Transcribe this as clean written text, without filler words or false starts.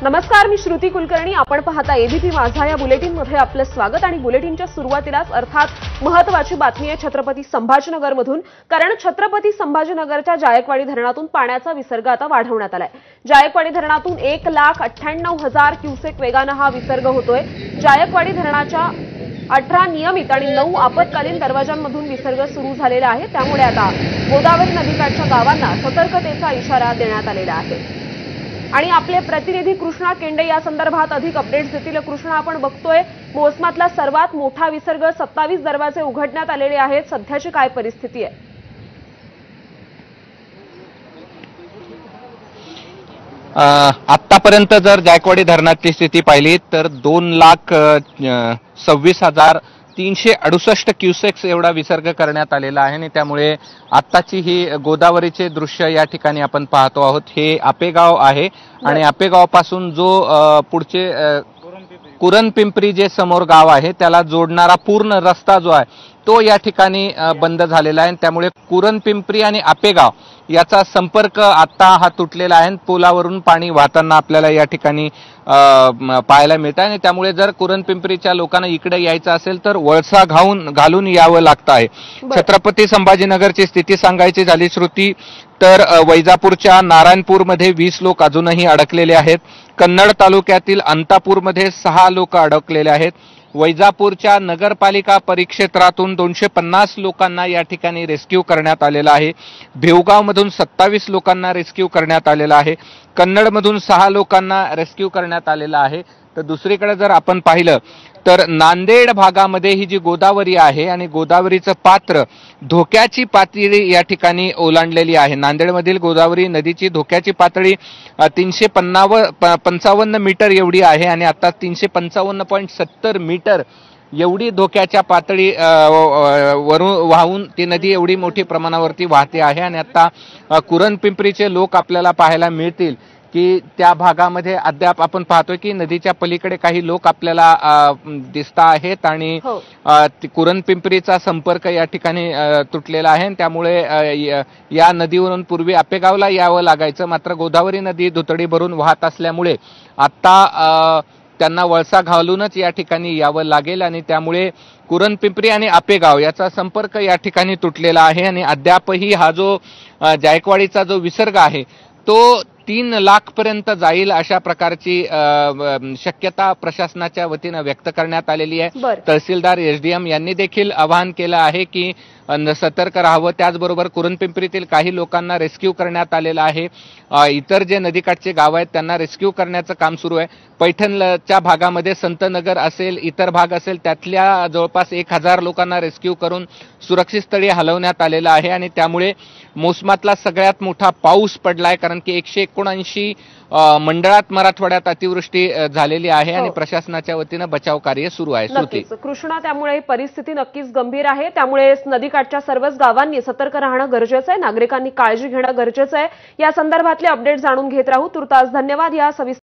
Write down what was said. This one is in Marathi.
नमस्कार, मी श्रुती कुलकर्णी. आपण पाहता एबीपी माझा. या बुलेटिनमध्ये आपलं स्वागत. आणि बुलेटिनच्या सुरुवातीलाच अर्थात महत्त्वाची बातमी आहे छत्रपती संभाजीनगरमधून. कारण छत्रपती संभाजीनगरच्या जायकवाडी धरणातून पाण्याचा विसर्ग आता वाढवण्यात आलाय. जायकवाडी धरणातून 1,98,000 क्युसेक वेगानं हा विसर्ग होतोय. जायकवाडी धरणाच्या 18 नियमित आणि 9 आपत्कालीन दरवाजांमधून विसर्ग सुरू झालेला आहे. त्यामुळे आता गोदावरी नदीकाठच्या गावांना सतर्कतेचा इशारा देण्यात आलेला आहे. आणि आपले प्रतिनिधी कृष्णा केंडे या संदर्भात अधिक अपडेट्स देतील. कृष्णा, आपण बघतोय मोसमातला सर्वात मोठा विसर्ग 27 दरवाजे उघडण्यात आलेले आहेत. सध्याची काय परिस्थिती आहे? आतापर्यंत जर जायकवाडी धरणाची स्थिती पाहिली तर 2,26,368 क्युसेक्स एवढा विसर्ग करण्यात आलेला आहे. आणि त्यामुळे आत्ताची ही गोदावरीचे दृश्य या ठिकाणी आपण पाहतो आहोत. हे आपेगाव आहे आणि आपेगावपासून जो पुढचे कुरणपिंपरी जे समोर गाव आहे त्याला जोडणारा पूर्ण रस्ता जो आहे तो या ठिकाणी बंद झालेला आहे. त्यामुळे कुरणपिंपरी आणि आपेगाव याचा संपर्क आता हा तुटलेला आहे. पुलावरून पाणी वाहताना आपल्याला या ठिकाणी पाहायला मिळतं. आणि त्यामुळे जर कुरणपिंपरीच्या लोकांना इकडे यायचं असेल तर वळसा घालून यावं लागतं आहे. छत्रपती संभाजीनगरची स्थिती सांगायची झाली श्रुती तर वैजापूरच्या नारायणपूरमध्ये 20 लोक अजूनही अडकलेले आहेत. कन्नड तालुक्यातील अंतापूरमध्ये 6 लोक अडकलेले आहेत. वैजापूरच्या नगरपालिका परिक्षेत्रातून 250 लोकांना या ठिकाणी रेस्क्यू करण्यात आलेला आहे. भिवगावमधून 27 लोकांना रेस्क्यू करण्यात आलेला आहे. कन्नडमधून 6 लोकांना रेस्क्यू करण्यात आलेला आहे. तर दुसरीकडे जर आपण पाहिलं तर नांदेड भागामध्ये ही जी गोदावरी आहे आणि गोदावरीचं पात्र धोक्याची पातळी या ठिकाणी ओलांडलेली आहे. नांदेडमधील गोदावरी नदीची धोक्याची पातळी 355 मीटर एवढी आहे आणि आता 355.70 मीटर एवढी धोक्याच्या पातळी वरून वाहून ती नदी एवढी मोठी प्रमाणावरती वाहते आहे. आणि आता कुरणपिंपरीचे लोक आपल्याला पाहायला मिळतील की त्या भागामध्ये अद्याप आपण पाहतोय की नदीच्या पलीकडे काही लोक आपल्याला दिसत आहेत आणि कुरणपिंपरीचा संपर्क या ठिकाणी तुटलेला आहे. त्यामुळे या नदीवरून पूर्वी आपेगावला यावं लागायचं, मात्र गोदावरी नदी दुतडी भरून वाहत असल्यामुळे आता त्यांना वळसा घालूनच या ठिकाणी यावं लागेल. आणि त्यामुळे कुरणपिंपरी आणि आपेगाव याचा संपर्क या ठिकाणी तुटलेला आहे. आणि अद्यापही हा जो जायकवाडीचा जो विसर्ग आहे तो 3 लाख पर्यंत जाईल अशा प्रकारची शक्यता प्रशासनाच्या वतीनं व्यक्त करण्यात आलेली आहे. तहसीलदार एसडीएम यांनी देखील आवाहन केलं आहे की सतर्क राहावं. त्याचबरोबर कुरणपिंपरीतील काही लोकांना रेस्क्यू करण्यात आलेलं आहे. इतर जे नदीकाठचे गाव आहेत त्यांना रेस्क्यू करण्याचं काम सुरू आहे. पैठणच्या भागामध्ये संतनगर असेल, इतर भाग असेल, त्यातल्या जवळपास 1000 लोकांना रेस्क्यू करून सुरक्षित स्थळी हलवण्यात आलेलं आहे. आणि त्यामुळे मोसमातला सगळ्यात मोठा पाऊस पडलाय, कारण की 179 मंडळात मराठवाड्यात अतिवृष्टी झालेली आहे आणि प्रशासनाच्या वतीनं बचाव कार्य सुरू आहे. नक्कीच कृष्णा, त्यामुळे परिस्थिती नक्कीच गंभीर आहे. त्यामुळे नदीकाठच्या सर्वच गावांनी सतर्क राहणं गरजेचं आहे. नागरिकांनी काळजी घेणं गरजेचं आहे. या संदर्भातले अपडेट जाणून घेत राहू. तुर्तास धन्यवाद. या